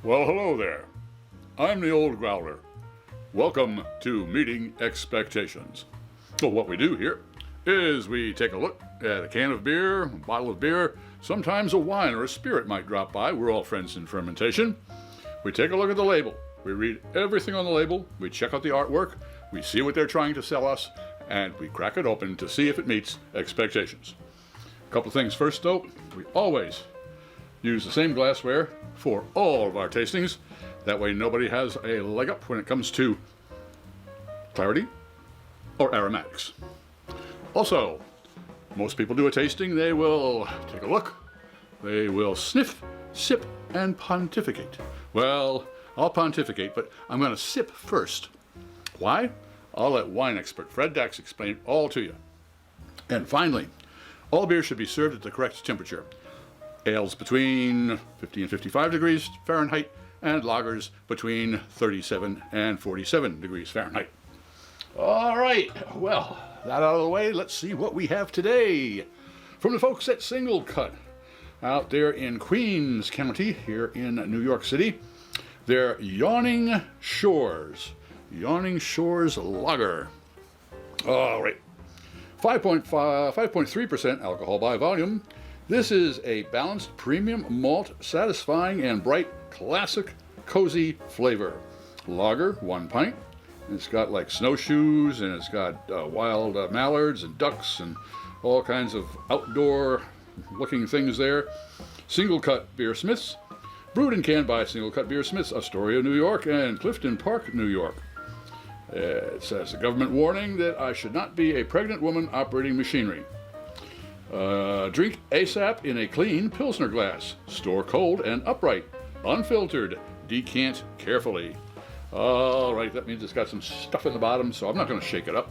Well, hello there. I'm the old Growler. Welcome to Meeting Expectations. Well, what we do here is we take a look at a can of beer, a bottle of beer, sometimes a wine or a spirit might drop by. We're all friends in fermentation. We take a look at the label. We read everything on the label. We check out the artwork. We see what they're trying to sell us, and we crack it open to see if it meets expectations. A couple things first, though. We always use the same glassware for all of our tastings. That way nobody has a leg up when it comes to clarity or aromatics. Also, most people do a tasting, they will take a look, they will sniff, sip, and pontificate. Well, I'll pontificate, but I'm going to sip first. Why? I'll let wine expert Fred Dax explain it all to you. And finally, all beer should be served at the correct temperature. Ales between 50 and 55 degrees Fahrenheit, and lagers between 37 and 47 degrees Fahrenheit. All right, well, that out of the way, let's see what we have today from the folks at SingleCut out there in Queens County here in New York City. They're Yawning Shores Lager. All right, 5.3% alcohol by volume. This is a balanced premium malt, satisfying and bright classic cozy flavor. Lager, 1 pint. It's got like snowshoes, and it's got wild mallards and ducks and all kinds of outdoor looking things there. SingleCut Beersmiths, brewed and canned by SingleCut Beersmiths, Astoria, New York, and Clifton Park, New York. It says a government warning that I should not be a pregnant woman operating machinery. Drink ASAP in a clean Pilsner glass. Store cold and upright. Unfiltered. Decant carefully. All right, that means it's got some stuff in the bottom, so I'm not going to shake it up.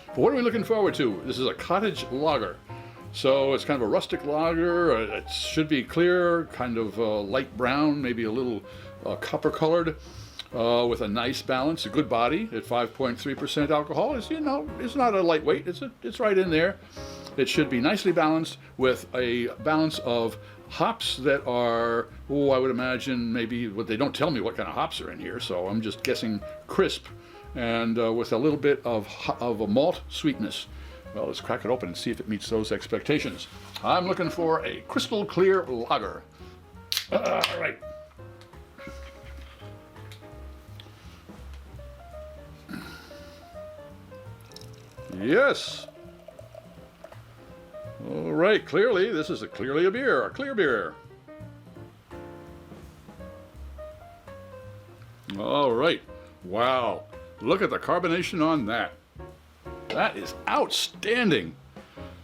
But what are we looking forward to? This is a cottage lager. So it's kind of a rustic lager. It should be clear, kind of light brown, maybe a little copper colored, with a nice balance, a good body at 5.3% alcohol. It's not a lightweight. It's right in there. It should be nicely balanced with a balance of hops that are, I would imagine maybe, they don't tell me what kind of hops are in here, so I'm just guessing crisp and with a little bit of a malt sweetness. Well, let's crack it open and see if it meets those expectations. I'm looking for a crystal clear lager. All right. Yes. All right, clearly, this is clearly a beer, a clear beer. All right, wow, look at the carbonation on that. That is outstanding.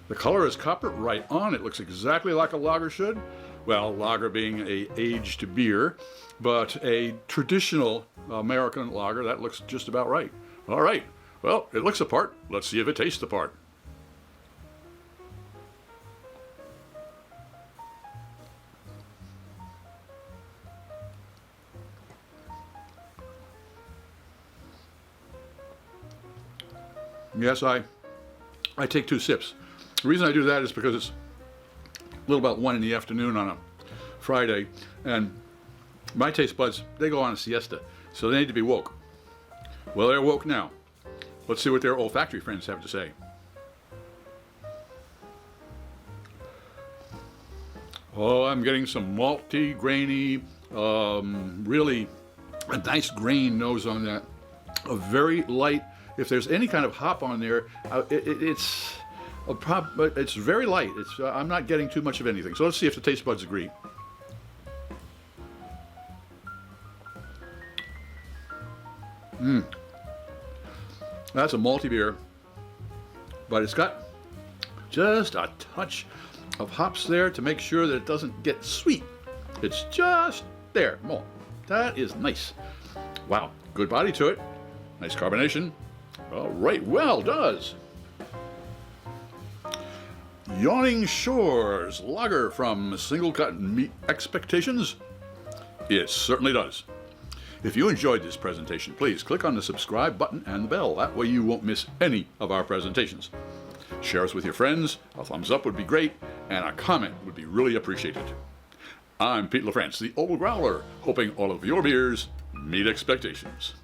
The color is copper, right on. It looks exactly like a lager should. Well, lager being a aged beer, but a traditional American lager, that looks just about right. All right, well, it looks the part. Let's see if it tastes the part. Yes, I take 2 sips. The reason I do that is because it's a little about 1 in the afternoon on a Friday, and my taste buds, they go on a siesta, so they need to be woke. Well, they're woke now. Let's see what their olfactory friends have to say. Oh, I'm getting some malty, grainy, really a nice grain nose on that. A very light. If there's any kind of hop on there, it's very light. I'm not getting too much of anything. So let's see if the taste buds agree. That's a malty beer, but it's got just a touch of hops there to make sure that it doesn't get sweet. It's just there. Malt. That is nice. Wow, good body to it. Nice carbonation. All right, well does. Yawning Shores Lager from SingleCut meet expectations? It certainly does. If you enjoyed this presentation, please click on the subscribe button and the bell. That way you won't miss any of our presentations. Share us with your friends. A thumbs up would be great, and a comment would be really appreciated. I'm Pete LaFrance, the Old Growler, hoping all of your beers meet expectations.